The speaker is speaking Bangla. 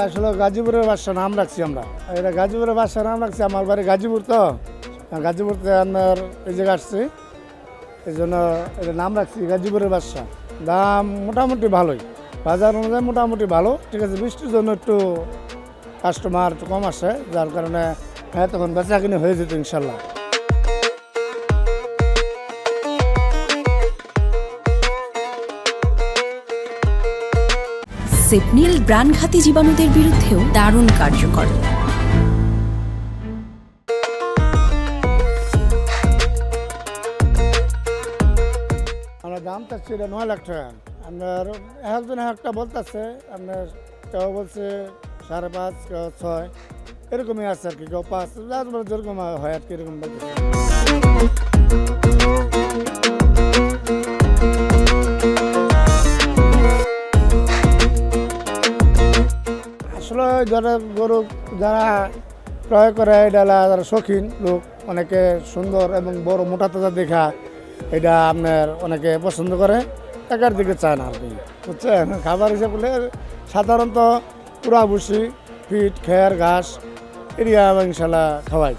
আসলে গাজীপুরের বাসা নাম রাখছি আমরা। এটা গাজীপুরের বাসা নাম রাখছি, আমার বাড়ি গাজীপুর তো, গাজীপুরতে আপনার এই জায়গা আসছি, এই জন্য এটা নাম রাখছি গাজীপুরের বাসা। দাম মোটামুটি ভালোই, বাজার অনুযায়ী মোটামুটি ভালো, ঠিক আছে। বৃষ্টির জন্য একটু কাস্টমার একটু কম আসে, যার কারণে হ্যাঁ তখন বেচা কিনে হয়ে যেত ইনশাল্লাহ। সেপনিল প্রাণঘাতী জীবাণুদের বিরুদ্ধেও দারুণ কার্যকর। আমরা দাম চাচ্ছি এটা 9 লাখ টাকা। আপনার একজন একটা বলতেছে, আপনার কেউ বলছে 5.5, কেউ 6, এরকমই আছে আর কি, কেউ 5, যেরকম হয় আর কি, এরকম বলতেছে। আসলে যারা গরু যারা ক্রয় করে, এটা যারা শৌখিন লোক, অনেকে সুন্দর এবং বড় মোটা তাজা দেখা এটা আপনার অনেকে পছন্দ করে, টাকার দিকে চায় না আর কি, বুঝছেন। খাবার হিসাবে বলে সাধারণত পুরা ভুসি, ফিট, খেয়ার, ঘাস এরিয়া ইনশাল্লাহ খাওয়াই।